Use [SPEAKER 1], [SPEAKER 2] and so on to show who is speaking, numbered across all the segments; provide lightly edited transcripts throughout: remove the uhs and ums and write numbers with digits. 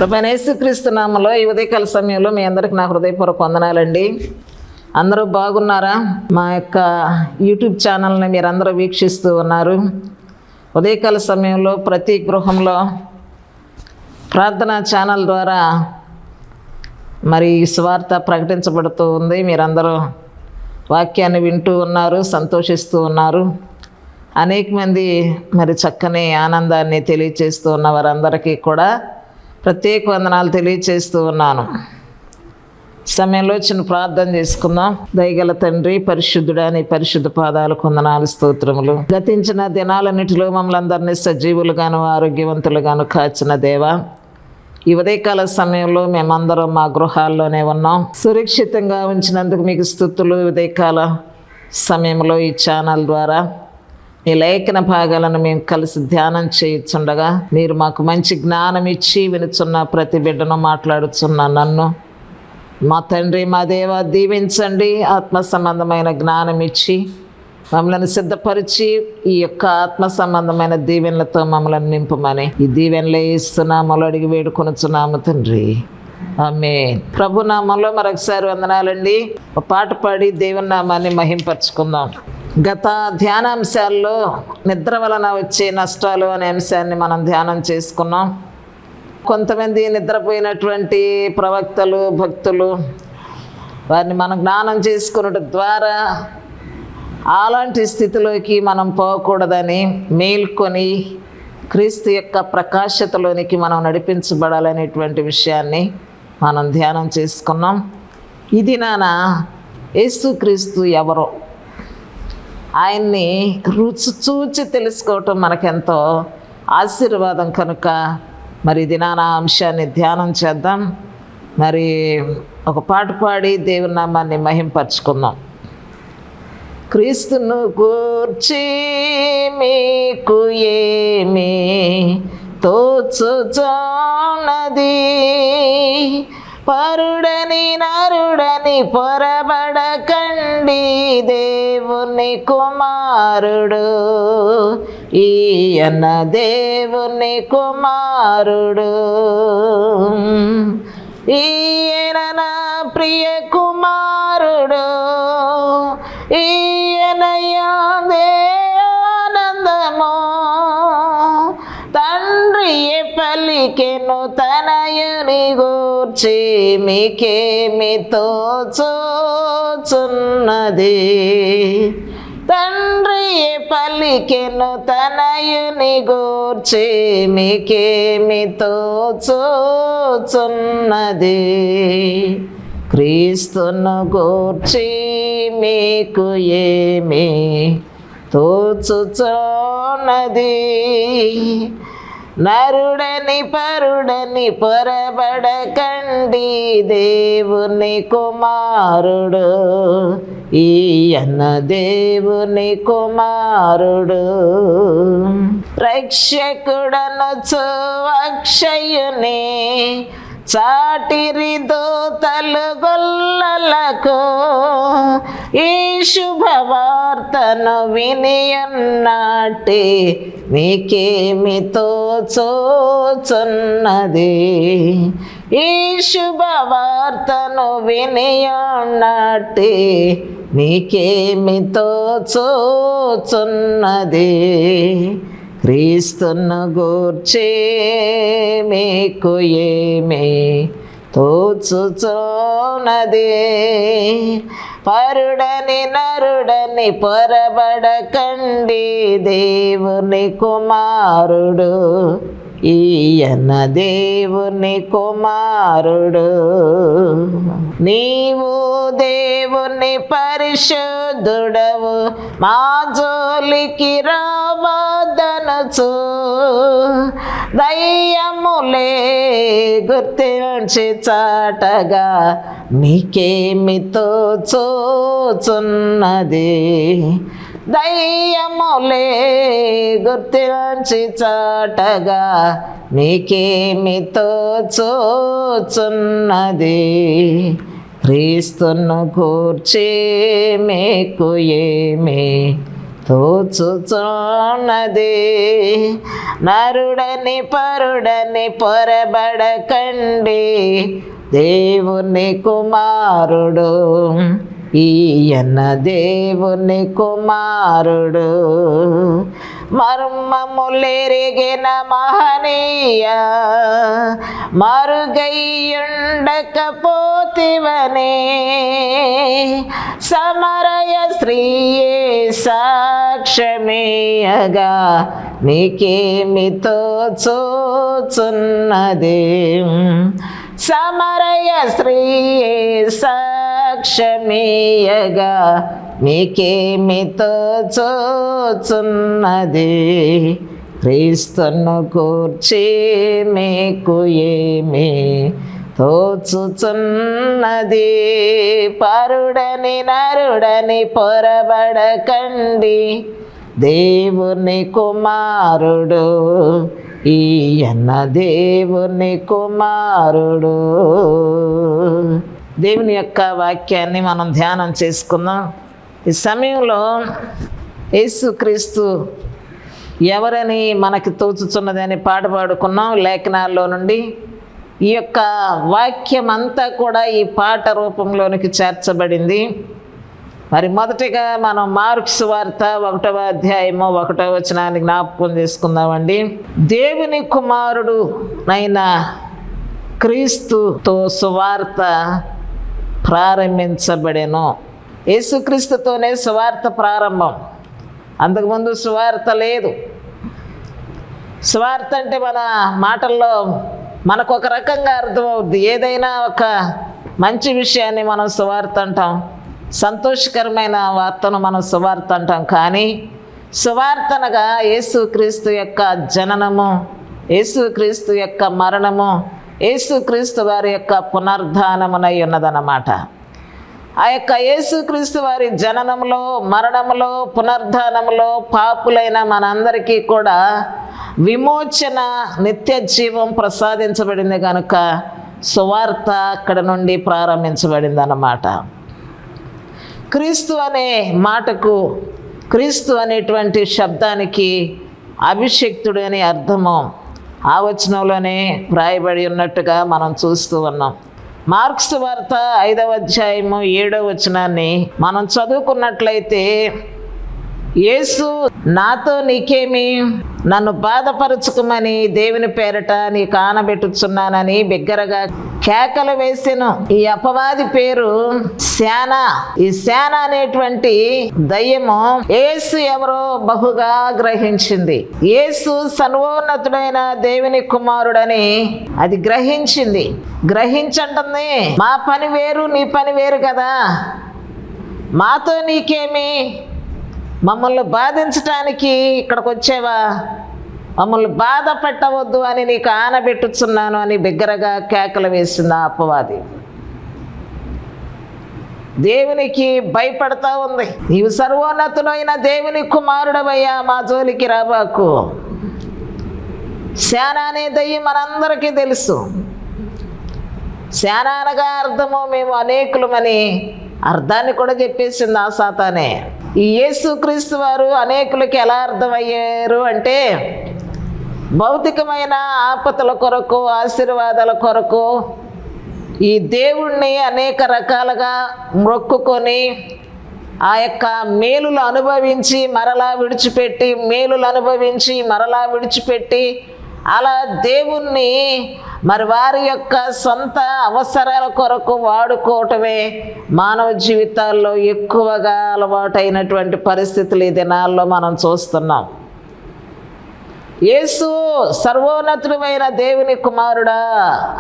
[SPEAKER 1] ప్రభువైన యేసుక్రీస్తు నామములో ఈ ఉదయకాల సమయంలో మీ అందరికి నా హృదయపూర్వక వందనాలండి. అందరూ బాగున్నారా? మా యొక్క యూట్యూబ్ ఛానల్ని మీరందరూ వీక్షిస్తూ ఉన్నారు. ఉదయకాల సమయంలో ప్రతి గృహంలో ప్రార్థనా ఛానల్ ద్వారా మరి సువార్త ప్రకటించబడుతూ ఉంది. మీరందరూ వాక్యాన్ని వింటూ ఉన్నారు, సంతోషిస్తూ ఉన్నారు. అనేక మంది మరి చక్కని ఆనందాన్ని తెలియచేస్తూ ఉన్న వారందరికీ కూడా ప్రత్యేక వందనాలు తెలియచేస్తూ ఉన్నాను. సమయంలో చిన్న ప్రార్థన చేసుకుందాం. దయగల తండ్రి, పరిశుద్ధుడా, నీ పరిశుద్ధ పాదాలకు వందనాలు, స్తోత్రములు. గతించిన దినాలన్నిటిలో మమ్మల్ని అందరినీ సజీవులుగాను ఆరోగ్యవంతులుగాను కాచిన దేవా, ఈ ఉదయకాల సమయంలో మేమందరం మా గృహాల్లోనే ఉన్నాం. సురక్షితంగా ఉంచినందుకు మీకు స్తుతులు. ఉదయకాల సమయంలో ఈ ఛానల్ ద్వారా ఈ లేఖన భాగాలను మేము కలిసి ధ్యానం చేయుచుండగా మీరు మాకు మంచి జ్ఞానం ఇచ్చి వినుచున్న ప్రతి బిడ్డను మాట్లాడుచున్న నన్ను మా తండ్రి, మా దేవ దీవించండి. ఆత్మ సంబంధమైన జ్ఞానం ఇచ్చి మమ్మల్ని సిద్ధపరిచి ఈ యొక్క ఆత్మ సంబంధమైన దీవెనలతో మమ్మల్ని నింపమని ఈ దీవెనలే ఇస్తున్నాము అడిగి వేడుకొనుచున్నాము తండ్రి, ఆమేన్. ప్రభు నామంలో మరొకసారి వందనాలండి. ఒక పాట పాడి దేవుని నామాన్ని మహింపరచుకుందాం. గత ధ్యానాంశాల్లో నిద్ర వలన వచ్చే నష్టాలు అనే అంశాన్ని మనం ధ్యానం చేసుకున్నాం. కొంతమంది నిద్రపోయినటువంటి ప్రవక్తలు, భక్తులు, వారిని మనం జ్ఞానం చేసుకున్నట ద్వారా అలాంటి స్థితిలోకి మనం పోకూడదని మేల్కొని క్రీస్తు యొక్క ప్రకాశతలోనికి మనం నడిపించబడాలనేటువంటి విషయాన్ని మనం ధ్యానం చేసుకున్నాం. ఇది యేసుక్రీస్తు ఎవరో ఆయన్ని రుచి చూచి తెలుసుకోవటం మనకెంతో ఆశీర్వాదం కనుక మరి దినాన అంశాన్ని ధ్యానం చేద్దాం. మరి ఒక పాట పాడి దేవుని నామాన్ని మహింపరచుకుందాం. క్రీస్తును గూర్చి మీకు ఏమి తోచుచున్నది, పరుడని నరుడని పొరబడకండి, దేవుని కుమారుడు ఈయన, దేవుని కుమారుడు ఈయన, నా ప్రియ కుమారుడు ఈయన, యాదే ఆనందము, తండ్రి పలికెను తనయుని గూర్చి మీకేమి తోచుచున్నది, తండ్రి పలికెను తనయుని గూర్చి మీకేమి తోచుచున్నది, క్రీస్తును గూర్చి మీకు ఏమి తోచుచున్నది, నరుడని పరుడని పొరబడకండి, దేవుని కుమారుడు ఈయన, దేవుని కుమారుడు రక్షకుడనొచ్చు అక్షయుని చాటిరి దూతలు గొల్లలకు, ఈ శుభవార్తను వినియున్నట్టి మీకేమి తోచుచున్నది, ఈ శుభవార్తను వినియున్నట్టి మీకేమి తోచుచున్నది, క్రీస్తును గూర్చి మీకు ఏమి తోచుచున్నది, పరుడని నరుడని పొరబడకండి, దేవుని కుమారుడు ఈయన, దేవుని కుమారుడు. నీవు దేవుని పరిశుద్ధుడవు, మా జోలికి రావద్దనుచు దయ్యములే గుర్తించి చాటగా మీకేమి తోచుచున్నది, దయ్యములే గుర్తించి చాటగా మీకేమి తోచుచున్నది, క్రీస్తును గూర్చి మీకు ఏమి తోచుచున్నది. నరుడని పరుడని పొరబడకండి, దేవుని కుమారుడు ఈయన దేవుని కుమారుడు. మర్మములెరిగిన మహనీయ మరుగైయుండకపోతివనే, సమరయ స్త్రీయే సాక్ష్యమేయగా నీకేమి తోచుచున్నది. సమరయ స్త్రీయే సాక్ష్యమేయగా నీకేమి తోచుచున్నది. క్రీస్తును కూర్చి మీకు ఏమి తోచుచున్నది. పరుడని నరుడని పొరబడకండి, దేవుని కుమారుడు ఈయన దేవుని కుమారుడు. దేవుని యొక్క వాక్యాన్ని మనం ధ్యానం చేసుకుందాం. ఈ సమయంలో యేసుక్రీస్తు ఎవరని మనకి తోచుచున్నదని పాట పాడుకున్నాం లేఖనాల్లో నుండి. ఈ యొక్క వాక్యం అంతా కూడా ఈ పాట రూపంలోనికి చేర్చబడింది. మరి మొదటిగా మనం మార్కు సువార్త 1వ అధ్యాయము 1వ వచనాన్ని జ్ఞాపకం చేసుకుందామండి. దేవుని కుమారుడు అయిన క్రీస్తుతో సువార్త ప్రారంభించబడెను. యేసుక్రీస్తుతోనే సువార్త ప్రారంభం. అంతకుముందు సువార్త లేదు. సువార్త అంటే మన మాటల్లో మనకు ఒక రకంగా అర్థమవుద్ది. ఏదైనా ఒక మంచి విషయాన్ని మనం సువార్త అంటాం, సంతోషకరమైన వార్తను మనం సువార్త అంటాం. కానీ సువార్తనగా యేసుక్రీస్తు యొక్క జననము, యేసుక్రీస్తు యొక్క మరణము, యేసుక్రీస్తు వారి యొక్క పునరుద్ధానమునై ఉన్నదన్నమాట. ఆ యొక్క యేసుక్రీస్తు వారి జననంలో, మరణంలో, పునరుద్ధానంలో పాపులైన మనందరికీ కూడా విమోచన, నిత్య జీవం ప్రసాదించబడింది కనుక సువార్త అక్కడ నుండి ప్రారంభించబడింది అన్నమాట. క్రీస్తు అనే మాటకు, క్రీస్తు అనేటువంటి శబ్దానికి అభిషిక్తుడు అనే అర్థము ఆ వచనంలోనే వ్రాయబడి ఉన్నట్టుగా మనం చూస్తూ ఉన్నాం. మార్కు సువార్త 5వ అధ్యాయము 7వ వచనాన్ని మనం చదువుకున్నట్లయితే, యేసు నాతో నీకేమి, నన్ను బాధపరచుకోమని దేవుని పేరట నీకు ఆనబెట్టుచున్నానని బిగ్గరగా కేకలు వేసెను. ఈ అపవాది పేరు శానా. ఈ శానా అనేటువంటి దయ్యము యేసు ఎవరో బహుగా గ్రహించింది. యేసు సర్వోన్నతుడైన దేవుని కుమారుడని అది గ్రహించింది. గ్రహించంటుంది, మా పని వేరు నీ పని వేరు కదా, మాతో నీకేమి, మమ్మల్ని బాధించటానికి ఇక్కడికి వచ్చేవా, మమ్మల్ని బాధ పెట్టవద్దు అని నీకు ఆనబెట్టుచున్నాను అని బిగ్గరగా కేకలు వేసింది ఆ అపవాది. దేవునికి భయపడతా ఉంది. నీవు సర్వోన్నతుడైన దేవుని కుమారుడవయ్యా, మా జోలికి రాబాకు. శానా అనే దయ్యం మనందరికీ తెలుసు. శానా అనగా అర్థము మేము అనేకులమని అర్థాన్ని కూడా చెప్పేసింది ఆ సాతానే. ఈ యేసుక్రీస్తు వారు అనేకులకి ఎలా అర్థమయ్యారు అంటే, భౌతికమైన ఆపదల కొరకు, ఆశీర్వాదాల కొరకు ఈ దేవుణ్ణి అనేక రకాలుగా మొక్కుకొని ఆ యొక్క మేలులు అనుభవించి మరలా విడిచిపెట్టి, మేలులు అనుభవించి మరలా విడిచిపెట్టి, అలా దేవుణ్ణి మరి వారి యొక్క సొంత అవసరాల కొరకు వాడుకోవటమే మానవ జీవితాల్లో ఎక్కువగా అలవాటైనటువంటి పరిస్థితులు ఈ దినాల్లో మనం చూస్తున్నాం. యేసు సర్వోన్నతుడైన దేవుని కుమారుడా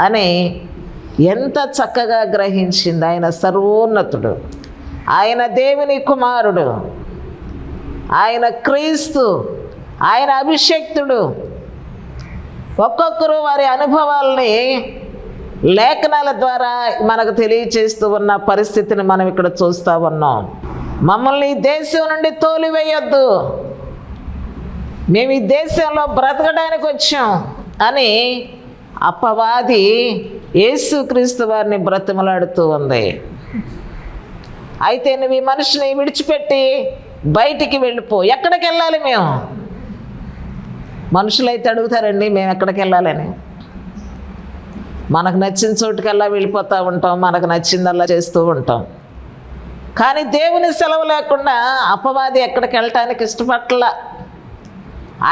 [SPEAKER 1] అని ఎంత చక్కగా గ్రహించింది. ఆయన సర్వోన్నతుడు, ఆయన దేవుని కుమారుడు, ఆయన క్రీస్తు, ఆయన అభిషేక్తుడు. ఒక్కొక్కరు వారి అనుభవాల్ని లేఖనాల ద్వారా మనకు తెలియచేస్తూ ఉన్న పరిస్థితిని మనం ఇక్కడ చూస్తూ ఉన్నాం. మమ్మల్ని ఈ దేశం నుండి తోలివేయొద్దు, మేము ఈ దేశంలో బ్రతకడానికి వచ్చాం అని అపవాది యేసుక్రీస్తు వారిని బ్రతిమలాడుతూ ఉంది. అయితే నువ్వు ఈ మనిషిని విడిచిపెట్టి బయటికి వెళ్ళిపో. ఎక్కడికి వెళ్ళాలి మేము? మనుషులైతే అడుగుతారండి మేము ఎక్కడికి వెళ్ళాలని. మనకు నచ్చిన చోటుకల్లా వెళ్ళిపోతూ ఉంటాం, మనకు నచ్చిందల్లా చేస్తూ ఉంటాం. కానీ దేవుని సెలవు లేకుండా అపవాది ఎక్కడికి వెళ్ళటానికి ఇష్టపట్ల.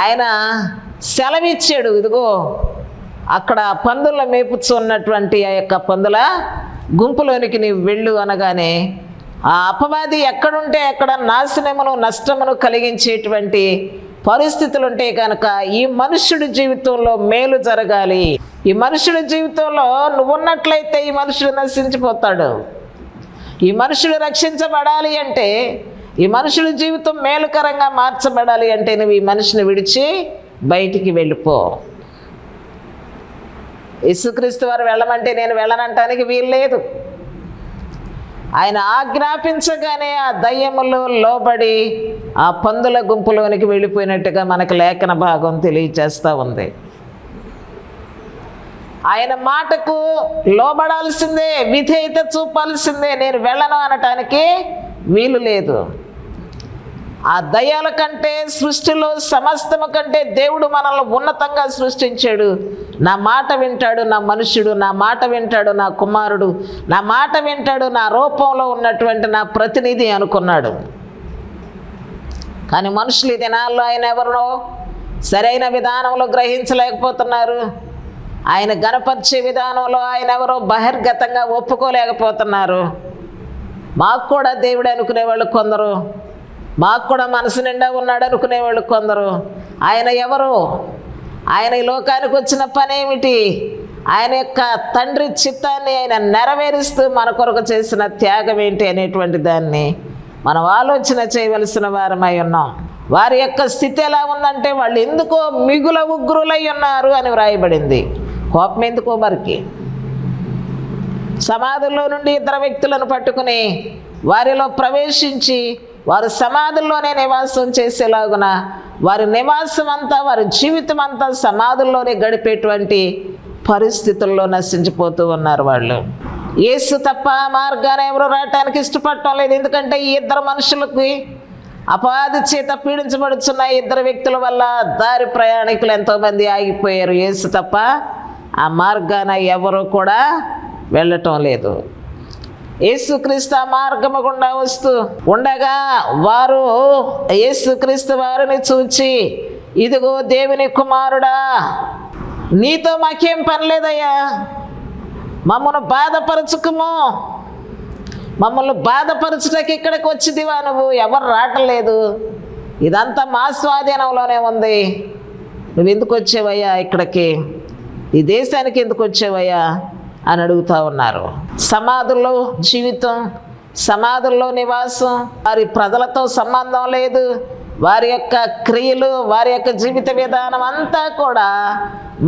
[SPEAKER 1] ఆయన సెలవిచ్చాడు, ఇదిగో అక్కడ పందుల మేపుచున్నటువంటి ఆ యొక్క పందుల గుంపులోనికి నీవు వెళ్ళు అనగానే ఆ అపవాది ఎక్కడుంటే ఎక్కడ నాశనమును నష్టమును కలిగించేటువంటి పరిస్థితులు ఉంటే కనుక ఈ మనుష్యుడి జీవితంలో మేలు జరగాలి, ఈ మనుష్యుడి జీవితంలో నువ్వు ఉన్నట్లయితే ఈ మనుషుడు నశించిపోతాడు, ఈ మనుషుడు రక్షించబడాలి అంటే, ఈ మనుషుడి జీవితం మేలుకరంగా మార్చబడాలి అంటే నువ్వు ఈ మనిషిని విడిచి బయటికి వెళ్ళిపో. యేసుక్రీస్తు వారు వెళ్ళమంటే నేను వెళ్ళనంటానికి వీల్లేదు. ఆయన ఆజ్ఞాపించగానే ఆ దయ్యములు లోబడి ఆ పందుల గుంపులోనికి వెళ్ళిపోయినట్టుగా మనకు లేఖన భాగం తెలియజేస్తూ ఉంది. ఆయన మాటకు లోబడాల్సిందే, విధేయత చూపాల్సిందే. నేను వెళ్ళను అనటానికి వీలు లేదు. ఆ దయ్యాల కంటే, సృష్టిలో సమస్తము కంటే దేవుడు మనల్ని ఉన్నతంగా సృష్టించాడు. నా మాట వింటాడు నా మనుష్యుడు, నా మాట వింటాడు నా కుమారుడు, నా మాట వింటాడు నా రూపంలో ఉన్నటువంటి నా ప్రతినిధి అనుకున్నాడు. కానీ మనుషులు ఈ దినాల్లో ఆయన ఎవరినో సరైన విధానంలో గ్రహించలేకపోతున్నారు. ఆయన గణపరిచే విధానంలో ఆయన ఎవరో బహిర్గతంగా ఒప్పుకోలేకపోతున్నారు. మాకు కూడా దేవుడు అనుకునేవాళ్ళు కొందరు, మాకు కూడా మనసు నిండా ఉన్నాడు అనుకునేవాళ్ళు కొందరు. ఆయన ఎవరు? ఆయన ఈ లోకానికి వచ్చిన పనేమిటి? ఆయన యొక్క తండ్రి చిత్తాన్ని ఆయన నెరవేరుస్తూ మన కొరకు చేసిన త్యాగం ఏంటి అనేటువంటి దాన్ని మనం ఆలోచన చేయవలసిన వారమై ఉన్నాం. వారి యొక్క స్థితి ఎలా ఉందంటే వాళ్ళు ఎందుకో మిగుల ఉగ్రులై ఉన్నారు అని వ్రాయబడింది. కోపం ఎందుకో మరికి. సమాధుల్లో నుండి ఇద్దరు వ్యక్తులను పట్టుకుని వారిలో ప్రవేశించి వారు సమాధుల్లోనే నివాసం చేసేలాగున వారి నివాసం అంతా, వారి జీవితం అంతా సమాధుల్లోనే గడిపేటువంటి పరిస్థితుల్లో నశించిపోతూ ఉన్నారు వాళ్ళు. యేసు తప్ప మార్గాన్ని ఎవరు రావటానికి ఇష్టపడటం లేదు. ఎందుకంటే ఈ ఇద్దరు మనుషులకి అపవాది చేత పీడించబడుతున్న ఇద్దరు వ్యక్తుల వల్ల దారి ప్రయాణికులు ఎంతోమంది ఆగిపోయారు. యేసు తప్ప ఆ మార్గాన ఎవరు కూడా వెళ్ళటం లేదు. యేసుక్రీస్తు ఆ మార్గము గుండా వస్తూ ఉండగా వారు యేసుక్రీస్తు వారిని చూచి, ఇదిగో దేవుని కుమారుడా, నీతో మాకేం పని లేదయ్యా, మమ్మల్ని బాధపరచుకుము, మమ్మల్ని బాధపరచుటకి ఇక్కడికి వచ్చిదివా నువ్వు? ఎవరు రావట్లేదు, ఇదంతా మా స్వాధీనంలోనే ఉంది, నువ్వు ఎందుకు వచ్చేవయ్యా ఇక్కడికి, ఈ దేశానికి ఎందుకు వచ్చేవయ్యా అని అడుగుతూ ఉన్నారు. సమాధుల్లో జీవితం, సమాధుల్లో నివాసం, వారి ప్రజలతో సంబంధం లేదు, వారి యొక్క క్రియలు, వారి యొక్క జీవిత విధానం అంతా కూడా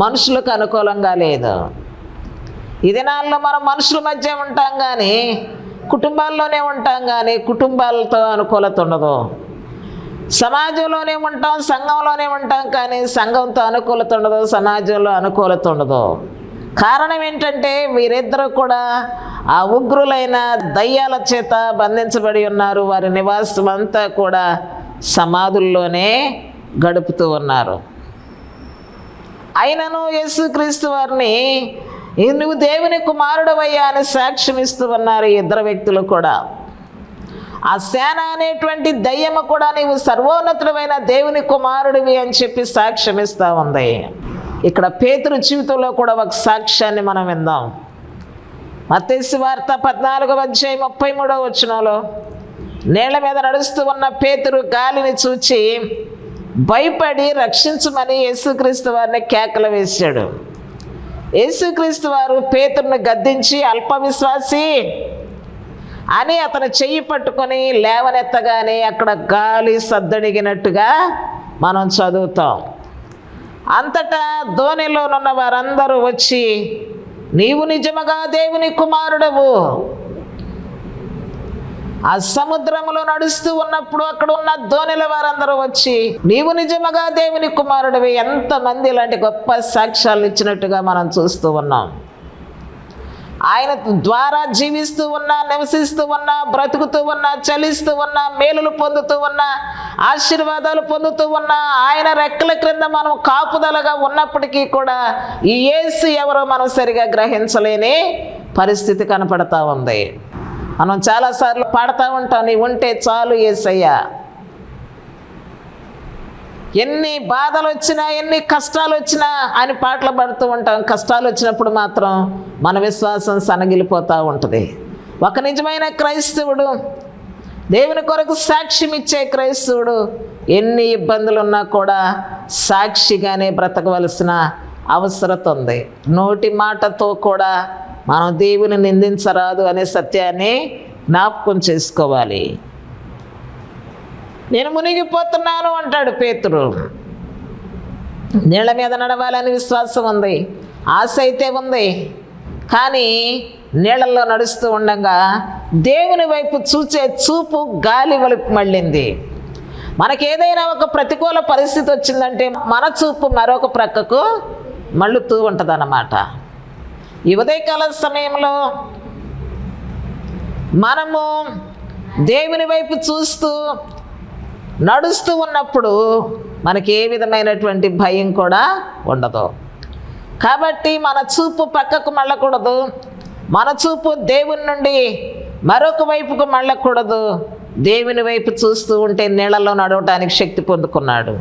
[SPEAKER 1] మనుషులకు అనుకూలంగా లేదు. ఈ దినాల్లో మనం మనుషుల మధ్య ఉంటాం కానీ కుటుంబాల్లోనే ఉంటాం కానీ కుటుంబాలతో అనుకూలత ఉండదు. సమాజంలోనే ఉంటాం, సంఘంలోనే ఉంటాం కానీ సంఘంతో అనుకూలత ఉండదు, సమాజంలో అనుకూలత ఉండదు. కారణం ఏంటంటే వీరిద్దరూ కూడా ఆ ఉగ్రులైన దయ్యాల చేత బంధించబడి ఉన్నారు. వారి నివాసం అంతా కూడా సమాధుల్లోనే గడుపుతూ ఉన్నారు. అయినను యేసుక్రీస్తు వారిని నువ్వు దేవుని కుమారుడవయ్యా అని సాక్ష్యం ఇస్తూ ఉన్నారు ఈ ఇద్దరు వ్యక్తులు కూడా. ఆ సేన అనేటువంటి దయ్యము కూడా నీవు సర్వోన్నతుడమైన దేవుని కుమారుడివి అని చెప్పి సాక్ష్యం ఇస్తూ ఉంది. ఇక్కడ పేతురు జీవితంలో కూడా ఒక సాక్ష్యాన్ని మనం విందాం. మత్తయి సువార్త 14:33 నీళ్ల మీద నడుస్తూ ఉన్న పేతురు గాలిని చూచి భయపడి రక్షించమని యేసుక్రీస్తు వారిని కేకలు వేశాడు. యేసుక్రీస్తు వారు పేతురుని గద్దించి అల్పవిశ్వాసి అని అతను చెయ్యి పట్టుకొని లేవనెత్తగానే అక్కడ గాలి సద్దడిగినట్టుగా మనం చదువుతాం. అంతటా ధోనిలోనున్న వారందరూ వచ్చి నీవు నిజముగా దేవుని కుమారుడవు. ఆ సముద్రములో నడుస్తూ ఉన్నప్పుడు అక్కడ ఉన్న ధోనిల వారందరూ వచ్చి నీవు నిజముగా దేవుని కుమారుడివి. ఎంతమంది ఇలాంటి గొప్ప సాక్ష్యాలు ఇచ్చినట్టుగా మనం చూస్తూ ఉన్నాం. ఆయన ద్వారా జీవిస్తూ ఉన్నా, నివసిస్తూ ఉన్నా, బ్రతుకుతూ ఉన్నా, చలిస్తూ ఉన్నా, మేలులు పొందుతూ ఉన్నా, ఆశీర్వాదాలు పొందుతూ ఉన్నా, ఆయన రెక్కల క్రింద మనం కాపుదలగా ఉన్నప్పటికీ కూడా ఈ యేసు ఎవరో మనం సరిగా గ్రహించలేని పరిస్థితి కనపడతా ఉంది. మనం చాలాసార్లు పాడుతూ ఉంటాం, నీ ఉంటే చాలు యేసయ్యా. ఎన్ని బాధలు వచ్చినా, ఎన్ని కష్టాలు వచ్చినా అని పాటలు పాడుతూ ఉంటాం. కష్టాలు వచ్చినప్పుడు మాత్రం మన విశ్వాసం సన్నగిలిపోతూ ఉంటుంది. ఒక నిజమైన క్రైస్తవుడు, దేవుని కొరకు సాక్ష్యం ఇచ్చే క్రైస్తవుడు ఎన్ని ఇబ్బందులు ఉన్నా కూడా సాక్షిగానే బ్రతకవలసిన అవసరత ఉంది. నోటి మాటతో కూడా మనం దేవుని నిందించరాదు అనే సత్యాన్ని జ్ఞాపకం చేసుకోవాలి. నేను మునిగిపోతున్నాను అంటాడు పేతురు. నీళ్ళ మీద నడవాలని విశ్వాసం ఉంది, ఆశ అయితే ఉంది. కానీ నీళ్ళల్లో నడుస్తూ ఉండగా దేవుని వైపు చూచే చూపు గాలి వైపు మళ్ళింది. మనకేదైనా ఒక ప్రతికూల పరిస్థితి వచ్చిందంటే మన చూపు మరొక ప్రక్కకు మళ్ళుతూ ఉంటుంది అన్నమాట. ఈ ఉదయకాల సమయంలో మనము దేవుని వైపు చూస్తూ నడుస్తూ ఉన్నప్పుడు మనకి ఏ విధమైనటువంటి భయం కూడా ఉండదు. కాబట్టి మన చూపు పక్కకు మళ్ళకూడదు, మన చూపు దేవుని నుండి మరొక వైపుకు మళ్ళకూడదు. దేవుని వైపు చూస్తూ ఉంటే నీళ్ళలో నడవటానికి శక్తి పొందుకున్నాడు.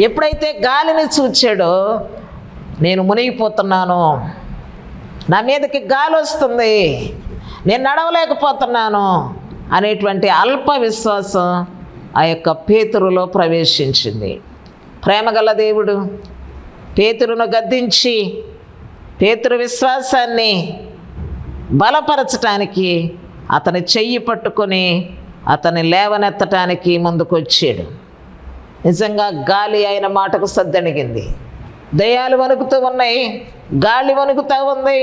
[SPEAKER 1] ఎప్పుడైతే గాలిని చూచాడో, నేను మునిగిపోతున్నాను, నా మీదకి గాలి వస్తుంది, నేను నడవలేకపోతున్నాను అనేటువంటి అల్ప విశ్వాసం ఆ యొక్క పేతురులో ప్రవేశించింది. ప్రేమగల దేవుడు పేతురును గద్దించి పేతురు విశ్వాసాన్ని బలపరచటానికి అతని చెయ్యి పట్టుకొని అతన్ని లేవనెత్తటానికి ముందుకొచ్చాడు. నిజంగా గాలి ఆయన మాటకు సద్దణిగింది. దయ్యాలు వణుకుతూ ఉన్నాయి, గాలి వణుకుతూ ఉంది,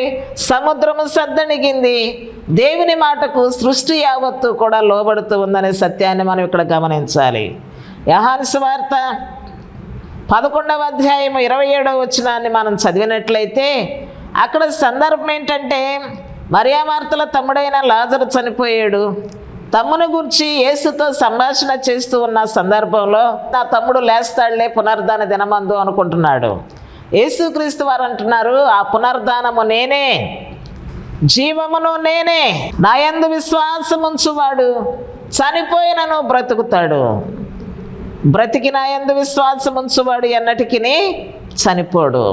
[SPEAKER 1] సముద్రము సద్దణిగింది. దేవుని మాటకు సృష్టి యావత్తు కూడా లోబడుతూ ఉందనే సత్యాన్ని మనం ఇక్కడ గమనించాలి. యోహాను సువార్త 11వ అధ్యాయం 27వ వచనాన్ని మనం చదివినట్లయితే అక్కడ సందర్భం ఏంటంటే, మరియా మార్తల తమ్ముడైన లాజరు చనిపోయాడు. తమ్ముని గురించి యేసుతో సంభాషణ చేస్తూ ఉన్న సందర్భంలో నా తమ్ముడు లేస్తాడులే పునరుద్ధాన దినమందు అనుకుంటున్నాడు. యేసుక్రీస్తు వారు అంటున్నారు, ఆ పునరుద్ధానము నేనే, జీవమును నేనే, నా యందు విశ్వాసముంచువాడు చనిపోయినను బ్రతుకుతాడు, బ్రతికి నా యందు విశ్వాసముంచువాడు ఎన్నటికి చనిపోడు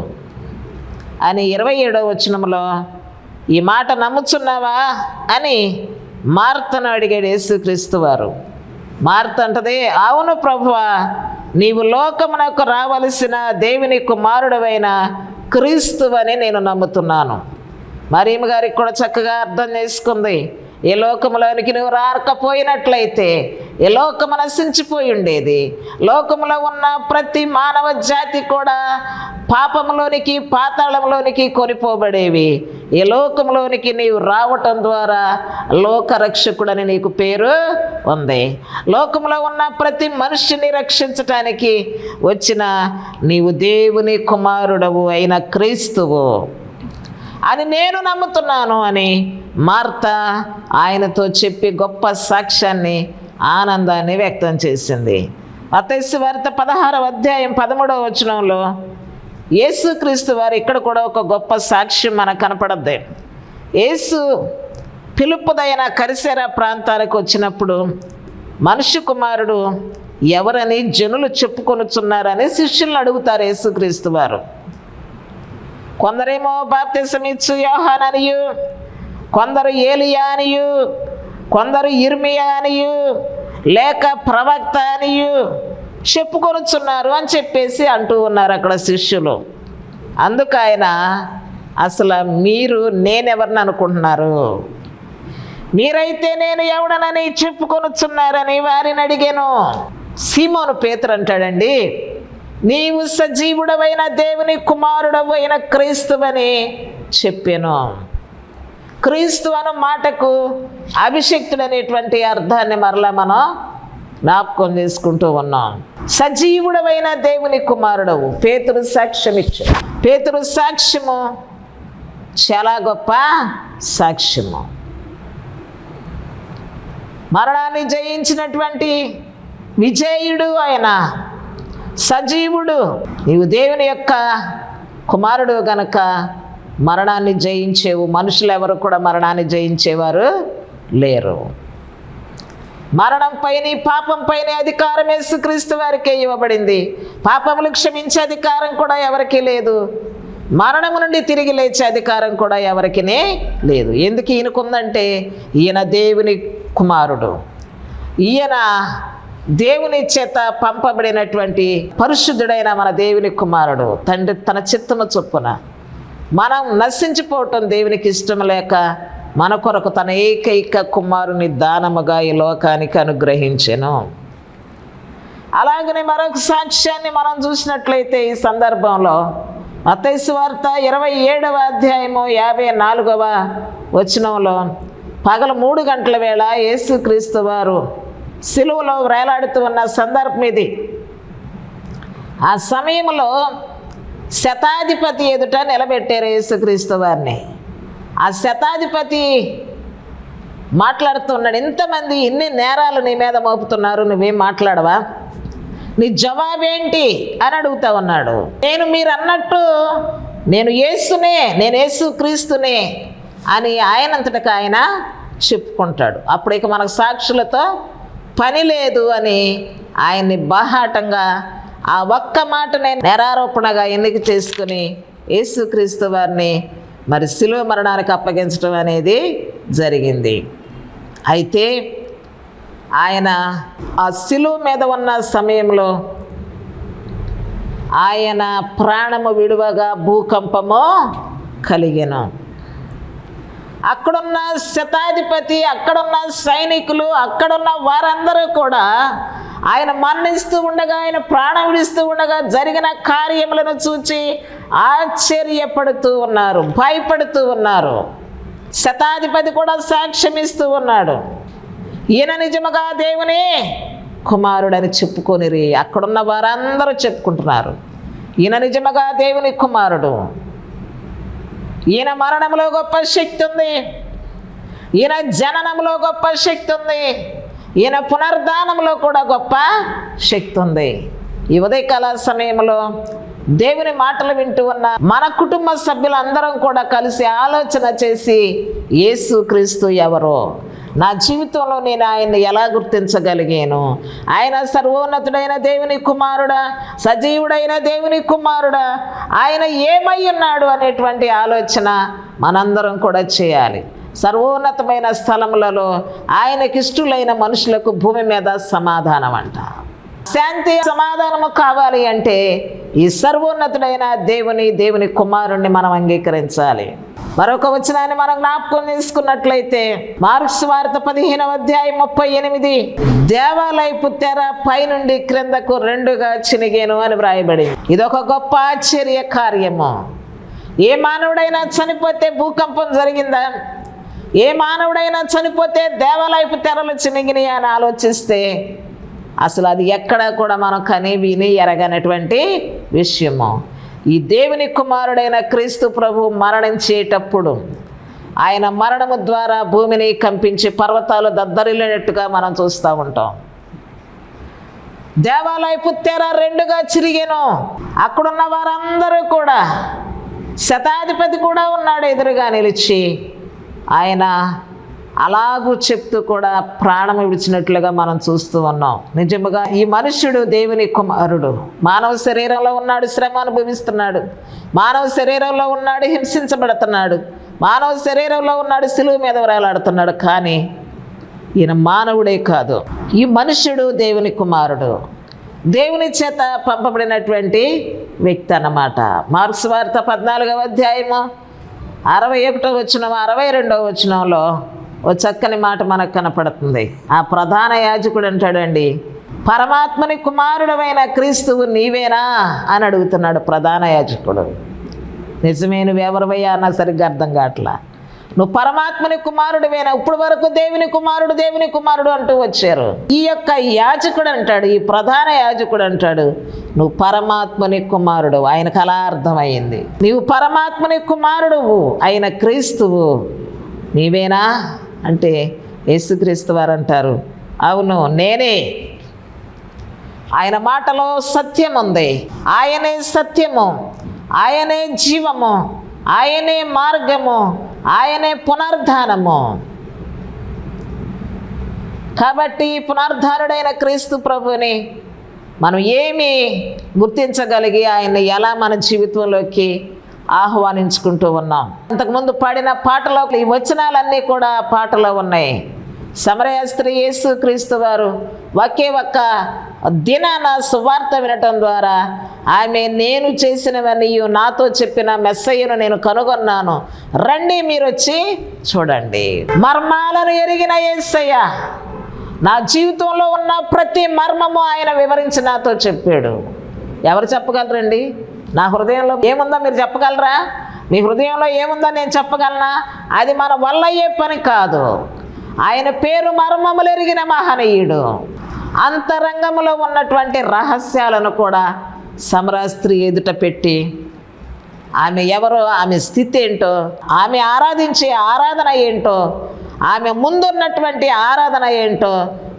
[SPEAKER 1] అని 27వ వచనంలో ఈ మాట నమ్ముచున్నావా అని మార్తను అడిగాడు యేసుక్రీస్తు వారు. మార్త అంటది, అవును ప్రభువా, నీవు లోకమునకు రావలసిన దేవుని కుమారుడవైన క్రీస్తువని నేను నమ్ముతున్నాను. మరియమ్మ గారికి కూడా చక్కగా అర్థం చేసుకుంది. ఏ లోకములోనికి నువ్వు రాకపోయినట్లయితే ఈ లోకము నశించిపోయి ఉండేది. లోకములో ఉన్న ప్రతి మానవ జాతి కూడా పాపంలోనికి, పాతాళంలోనికి కొనిపోబడేవి. ఈ లోకంలోనికి నీవు రావటం ద్వారా లోకరక్షకుడని నీకు పేరు ఉంది. లోకంలో ఉన్న ప్రతి మనిషిని రక్షించటానికి వచ్చిన నీవు దేవుని కుమారుడవు అయిన క్రీస్తువు అని నేను నమ్ముతున్నాను అని మార్త ఆయనతో చెప్పి గొప్ప సాక్ష్యాన్ని, ఆనందాన్ని వ్యక్తం చేసింది. మత్తయి సువార్త 16వ అధ్యాయం 13వ వచనంలో యేసుక్రీస్తు వారు ఇక్కడ కూడా ఒక గొప్ప సాక్ష్యం మనకు కనపడద్ది. యేసు పిలుపుదైన కరిసేరా ప్రాంతానికి వచ్చినప్పుడు మనుష్య కుమారుడు ఎవరని జనులు చెప్పుకొనుచున్నారని శిష్యులను అడుగుతారు యేసుక్రీస్తు వారు. కొందరేమో బాప్తిసమిచ్చు యోహాను అనియు, కొందరు ఏలియా అనియు, కొందరు ఇర్మియా అనియు, లేక ప్రవక్త అనియు చెప్పుకొనుచున్నారు అని చెప్పేసి అంటూ ఉన్నారు అక్కడ శిష్యులు. అందుకు ఆయన, అసలు మీరు నేనెవరిని అనుకుంటున్నారు, మీరైతే నేను ఎవడనని చెప్పుకొనుచున్నారని వారిని అడిగాను. సీమోను పేతురు అంటాడండి, నీవు సజీవుడవైన దేవుని కుమారుడవు అయిన క్రీస్తువని చెప్పాను. క్రీస్తు అన్న మాటకు అభిషక్తుడనేటువంటి అర్థాన్ని మరలా మనం జ్ఞాపకం చేసుకుంటూ ఉన్నాం. సజీవుడవైన దేవుని కుమారుడవు. పేతురు సాక్ష్యం ఇచ్చాడు. పేతురు సాక్ష్యము చాలా గొప్ప సాక్ష్యము. మరణాన్ని జయించినటువంటి విజయుడు ఆయన, సజీవుడు. నీవు దేవుని యొక్క కుమారుడు గనక మరణాన్ని జయించేవు. మనుషులు ఎవరు కూడా మరణాన్ని జయించేవారు లేరు. మరణం పైన పాపం పైన అధికారం యేసుక్రీస్తు వారికే ఇవ్వబడింది. పాపములు క్షమించే అధికారం కూడా ఎవరికీ లేదు. మరణము నుండి తిరిగి లేచే అధికారం కూడా ఎవరికి లేదు. ఎందుకు ఈయనకుందంటే ఈయన దేవుని కుమారుడు. ఈయన దేవుని చేత పంపబడినటువంటి పరిశుద్ధుడైన మన దేవుని కుమారుడు. తండ్రి తన చిత్తము చొప్పున మనం నశించిపోవటం దేవునికి ఇష్టం లేక మన కొరకు తన ఏకైక కుమారుని దానముగా ఈ లోకానికి అనుగ్రహించెను. అలాగనే మరొక సాక్ష్యాన్ని మనం చూసినట్లయితే ఈ సందర్భంలో మత్తయి సువార్త 27వ అధ్యాయము 54వ వచనంలో పగలు 3 గంటల వేళ యేసుక్రీస్తు వారు సిలువలో వేలాడుతూ ఉన్న సందర్భం ఇది. ఆ సమయంలో శతాధిపతి ఎదుట నిలబెట్టారు యేసుక్రీస్తు వారిని. ఆ శతాధిపతి మాట్లాడుతున్నాడు, ఇంతమంది ఇన్ని నేరాలు నీ మీద మోపుతున్నారు, నువ్వేం మాట్లాడవా, నీ జవాబేంటి అని అడుగుతా ఉన్నాడు. మీరు అన్నట్టు నేను యేసుక్రీస్తునే అని ఆయనంతటికి ఆయన చెప్పుకుంటాడు. అప్పుడు ఇక మనకు సాక్షులతో పని లేదు అని ఆయన్ని బాహాటంగా ఆ ఒక్క మాటనే నేరారోపణగా ఎన్నిక చేసుకుని యేసుక్రీస్తు వారిని మరి శిలువ మరణానికి అప్పగించడం అనేది జరిగింది. అయితే ఆయన ఆ శిలువ మీద ఉన్న సమయంలో ఆయన ప్రాణము విడువగా భూకంపము కలిగెను. అక్కడున్న శతాధిపతి, అక్కడున్న సైనికులు, అక్కడున్న వారందరూ కూడా ఆయన మరణిస్తూ ఉండగా, ఆయన ప్రాణం విడుస్తూ ఉండగా జరిగిన కార్యములను చూచి ఆశ్చర్యపడుతూ ఉన్నారు, భయపడుతూ ఉన్నారు. శతాధిపతి కూడా సాక్ష్యం ఇస్తూ ఉన్నాడు, ఈయన నిజముగా దేవుని కుమారుడని చెప్పుకొనిరి. అక్కడున్న వారందరూ చెప్పుకుంటున్నారు, ఈయన నిజముగా దేవుని కుమారుడు, ఈయన మరణంలో గొప్ప శక్తి ఉంది, ఈయన జననంలో గొప్ప శక్తి ఉంది, ఈయన పునర్ధానంలో కూడా గొప్ప శక్తి ఉంది. ఈ ఉదయకాల సమయంలో దేవుని మాటలు వింటూ ఉన్న మన కుటుంబ సభ్యులందరం కూడా కలిసి ఆలోచన చేసి యేసుక్రీస్తు ఎవరో, నా జీవితంలో నేను ఆయన్ని ఎలా గుర్తించగలిగాను, ఆయన సర్వోన్నతుడైన దేవుని కుమారుడా, సజీవుడైన దేవుని కుమారుడా, ఆయన ఏమై ఉన్నాడు అనేటువంటి ఆలోచన మనందరం కూడా చేయాలి. సర్వోన్నతమైన స్థలములలో ఆయనకిష్టులైన మనుషులకు భూమి మీద సమాధానం అంట. శాంతి సమాధానము కావాలి అంటే ఈ సర్వోన్నతుడైన దేవుని కుమారుణ్ణి మనం అంగీకరించాలి. మరొక వచనాన్ని మనం జ్ఞాపకం చేసుకున్నట్లయితే మార్కు సువార్త 15వ అధ్యాయం 38, దేవాలయపు తెర పైనుండి క్రిందకు 2గా చినిగేను అని వ్రాయబడింది. ఇదొక గొప్ప ఆశ్చర్య కార్యము. ఏ మానవుడైనా చనిపోతే భూకంపం జరిగిందా? ఏ మానవుడైనా చనిపోతే దేవాలయపు తెరలు చినిగినాయి అని ఆలోచిస్తే అసలు అది ఎక్కడ కూడా మనం కని విని ఎరగనటువంటి విషయము. ఈ దేవుని కుమారుడైన క్రీస్తు ప్రభు మరణించేటప్పుడు ఆయన మరణము ద్వారా భూమిని కంపించి పర్వతాలు దద్దరిల్లినట్టుగా మనం చూస్తూ ఉంటాం. దేవాలయపు తెర 2గా చిరిగెను. అక్కడున్న వారందరూ కూడా, శతాధిపతి కూడా ఉన్నాడు ఎదురుగా నిలిచి, ఆయన అలాగూ చెప్తూ కూడా ప్రాణం విడిచినట్లుగా మనం చూస్తూ ఉన్నాం. నిజముగా ఈ మనుష్యుడు దేవుని కుమారుడు. మానవ శరీరంలో ఉన్నాడు, శ్రమ అనుభవిస్తున్నాడు, మానవ శరీరంలో ఉన్నాడు, హింసించబడుతున్నాడు, మానవ శరీరంలో ఉన్నాడు, సిలువ మీద వేలాడుతున్నాడు. కానీ ఈయన మానవుడే కాదు, ఈ మనుష్యుడు దేవుని కుమారుడు, దేవుని చేత పంపబడినటువంటి వ్యక్తి అన్నమాట. మార్కు సువార్త 14వ అధ్యాయము 61వ వచనం 62వ వచనంలో ఓ చక్కని మాట మనకు కనపడుతుంది. ఆ ప్రధాన యాజకుడు అంటాడండి, పరమాత్మని కుమారుడమైన క్రీస్తువు నీవేనా అని అడుగుతున్నాడు ప్రధాన యాజకుడు. నిజమే, నువ్వెవరివయ్యా అన్నా సరిగ్గా అర్థం కావట్లా. నువ్వు పరమాత్మని కుమారుడివేనా, ఇప్పుడు వరకు దేవుని కుమారుడు దేవుని కుమారుడు అంటూ వచ్చారు. ఈ యొక్క యాజకుడు అంటాడు, ఈ ప్రధాన యాజకుడు అంటాడు, నువ్వు పరమాత్మని కుమారుడు. ఆయనకు అలా అర్థమైంది. నీవు పరమాత్మని కుమారుడువు, ఆయన క్రీస్తువు నీవేనా అంటే యేసుక్రీస్తు వారు అంటారు, అవును నేనే. ఆయన మాటలో సత్యం ఉంది. ఆయనే సత్యము, ఆయనే జీవము, ఆయనే మార్గము, ఆయనే పునరుద్ధానము. కాబట్టి పునరుద్ధారుడైన క్రీస్తు ప్రభుని మనం ఏమి గుర్తించగలిగి ఆయన్ని ఎలా మన జీవితంలోకి ఆహ్వానించుకుంటూ ఉన్నాం. అంతకుముందు పాడిన పాటలో ఈ వచనాలన్నీ కూడా పాటలో ఉన్నాయి. సమరయ స్త్రీ యేసు క్రీస్తు వారు ఒకే ఒక్క దినాన సువార్త వినటం ద్వారా ఆమె నేను చేసినవన్నీ నాతో చెప్పిన మెస్సయ్యను నేను కనుగొన్నాను, రండి మీరు వచ్చి చూడండి. మర్మాలను ఎరిగిన యేసయ్య నా జీవితంలో ఉన్న ప్రతి మర్మము ఆయన వివరించి నాతో చెప్పాడు. ఎవరు చెప్పగలరండి? నా హృదయంలో ఏముందో మీరు చెప్పగలరా? మీ హృదయంలో ఏముందో నేను చెప్పగలనా? అది మన వల్ల అయ్యే పని కాదు. ఆయన పేరు మర్మములు ఎరిగిన మహనీయుడు. అంతరంగములో ఉన్నటువంటి రహస్యాలను కూడా సమరయ స్త్రీ ఎదుట పెట్టి ఆమె ఎవరో, ఆమె స్థితి ఏంటో, ఆమె ఆరాధించే ఆరాధన ఏంటో, ఆమె ముందున్నటువంటి ఆరాధన ఏంటో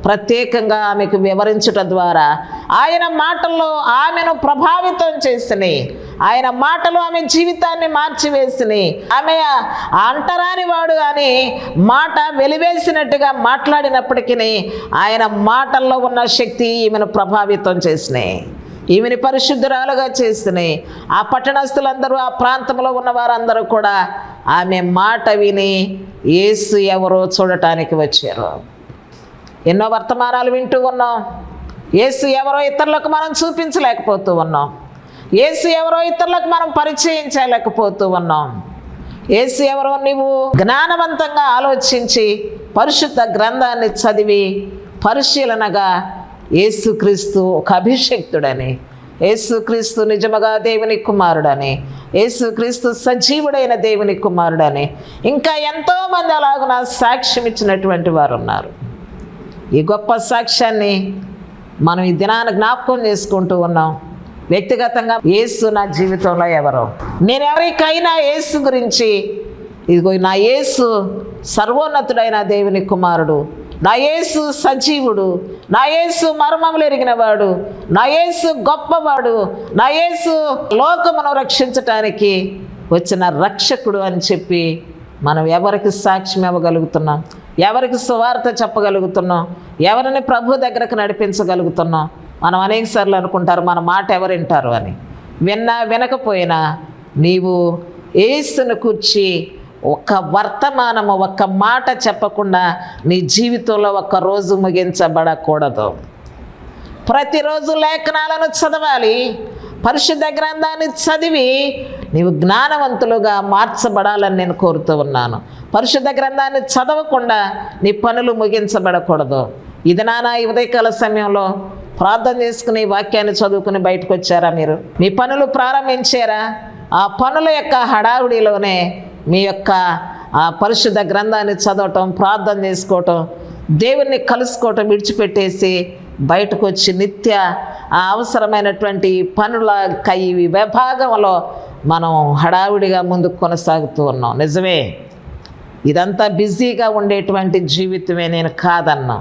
[SPEAKER 1] ప్రత్యేకంగా ఆమెకు వివరించటం ద్వారా ఆయన మాటల్లో ఆమెను ప్రభావితం చేసినాయి. ఆయన మాటలు ఆమె జీవితాన్ని మార్చివేసినాయి. ఆమె అంటరాని వాడు అని మాట వెలివేసినట్టుగా మాట్లాడినప్పటికీ ఆయన మాటల్లో ఉన్న శక్తి ఈమెను ప్రభావితం చేసినాయి, ఈమెని పరిశుద్ధురాలుగా చేసినాయి. ఆ పట్టణస్థులందరూ, ఆ ప్రాంతంలో ఉన్న వారందరూ కూడా ఆమె మాట విని యేసు ఎవరో చూడటానికి వచ్చారు. ఎన్నో వర్తమానాలు వింటూ ఉన్నాం. యేసు ఎవరో ఇతరులకు మనం చూపించలేకపోతూ ఉన్నాం. యేసు ఎవరో ఇతరులకు మనం పరిచయం చేయలేకపోతూ ఉన్నాం. యేసు ఎవరో నీవు జ్ఞానవంతంగా ఆలోచించి పరిశుద్ధ గ్రంథాన్ని చదివి పరిశీలనగా యేసుక్రీస్తు ఒక అభిషేక్తుడని, యేసుక్రీస్తు నిజముగా దేవుని కుమారుడని, యేసుక్రీస్తు సజీవుడైన దేవుని కుమారుడని ఇంకా ఎంతోమంది అలాగున సాక్ష్యం ఇచ్చినటువంటి వారు ఉన్నారు. ఈ గొప్ప సాక్ష్యాన్ని మనం ఈ దినాన్ని జ్ఞాపకం చేసుకుంటూ ఉన్నాం. వ్యక్తిగతంగా యేసు నా జీవితంలో ఎవరో, నేను ఎవరికైనా యేసు గురించి, ఇదిగో నా యేసు సర్వోన్నతుడైన దేవుని కుమారుడు, నా యేసు సజీవుడు, నా యేసు మర్మములు ఎరిగినవాడు, నా యేసు గొప్పవాడు, నా యేసు లోకమును రక్షించటానికి వచ్చిన రక్షకుడు అని చెప్పి మనం ఎవరికి సాక్ష్యం ఇవ్వగలుగుతున్నాం? ఎవరికి సువార్త చెప్పగలుగుతున్నాం? ఎవరిని ప్రభు దగ్గరకు నడిపించగలుగుతున్నాం? మనం అనేకసార్లు అనుకుంటారు మన మాట ఎవరు వింటారు అని. విన్నా వినకపోయినా నీవు యేసును కూర్చి ఒక్క వర్తమానము, ఒక్క మాట చెప్పకుండా నీ జీవితంలో ఒక్క రోజు ముగించబడకూడదు. ప్రతిరోజు లేఖనాలను చదవాలి. పరిశుద్ధ గ్రంథాన్ని చదివి నీవు జ్ఞానవంతులుగా మార్చబడాలని నేను కోరుతూ ఉన్నాను. పరిశుద్ధ గ్రంథాన్ని చదవకుండా నీ పనులు ముగించబడకూడదు. ఇది నానా ఈ ఉదయకాల సమయంలో ప్రార్థన చేసుకుని వాక్యాన్ని చదువుకుని బయటకు వచ్చారా? మీరు మీ పనులు ప్రారంభించారా? ఆ పనుల యొక్క హడావుడిలోనే మీ యొక్క పరిశుద్ధ గ్రంథాన్ని చదవటం, ప్రార్థన చేసుకోవటం, దేవుణ్ణి కలుసుకోవటం విడిచిపెట్టేసి బయటకు వచ్చి నిత్య అవసరమైనటువంటి పనుల విభాగంలో మనం హడావుడిగా ముందుకు కొనసాగుతూ ఉన్నాం. నిజమే, ఇదంతా బిజీగా ఉండేటువంటి జీవితమే నేను కాదన్నా.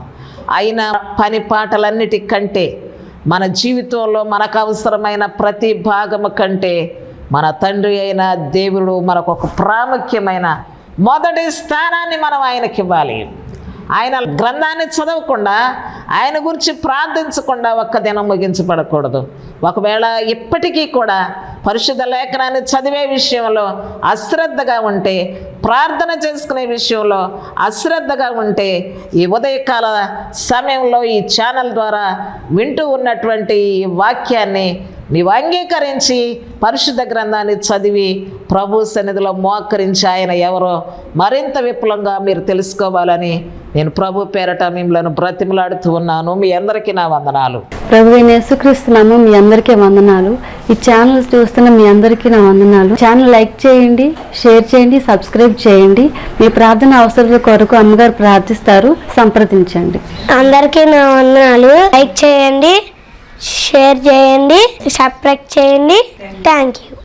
[SPEAKER 1] అయినా పని పాటలన్నిటికంటే మన జీవితంలో మనకు అవసరమైన ప్రతి భాగము కంటే మన తండ్రి అయిన దేవుడు మనకు ఒక ప్రాముఖ్యమైన మొదటి స్థానాన్ని మనం ఆయనకి ఇవ్వాలి. ఆయన గ్రంథాన్ని చదవకుండా, ఆయన గురించి ప్రార్థించకుండా ఒక్క దినం ముగించబడకూడదు. ఒకవేళ ఇప్పటికీ కూడా పరిశుద్ధ లేఖనాన్ని చదివే విషయంలో అశ్రద్ధగా ఉంటే, ప్రార్థన చేసుకునే విషయంలో అశ్రద్ధగా ఉంటే, ఈ ఉదయకాల సమయంలో ఈ ఛానల్ ద్వారా వింటూ ఉన్నటువంటి ఈ వాక్యాన్ని నీవు అంగీకరించి పరిశుద్ధ గ్రంథాన్ని చదివి ప్రభు సన్నిధిలో మోకరించి ఆయన ఎవరో మరింత విపులంగా మీరు తెలుసుకోవాలని నేను ప్రభు పేరట మిమ్మల్ని బ్రతిమలాడుతూ ఉన్నాను. మీ అందరికీ నా వందనాలు.
[SPEAKER 2] ప్రభువైన యేసుక్రీస్తు నామమున మీ అందరికీ వందనాలు. ఈ ఛానల్ చూస్తున్న మీ అందరికీ నా వందనాలు. ఛానల్ లైక్ చేయండి, షేర్ చేయండి, సబ్స్క్రైబ్ సబ్స్క్రైబ్ చేయండి. మీ ప్రార్థన అవసరాల కొరకు అమ్మగారు ప్రార్థిస్తారు. సంప్రదించండి.
[SPEAKER 3] అందరికీ నా వందనాలు. లైక్ చేయండి, షేర్ చేయండి, సబ్స్క్రైబ్ చేయండి. Thank you.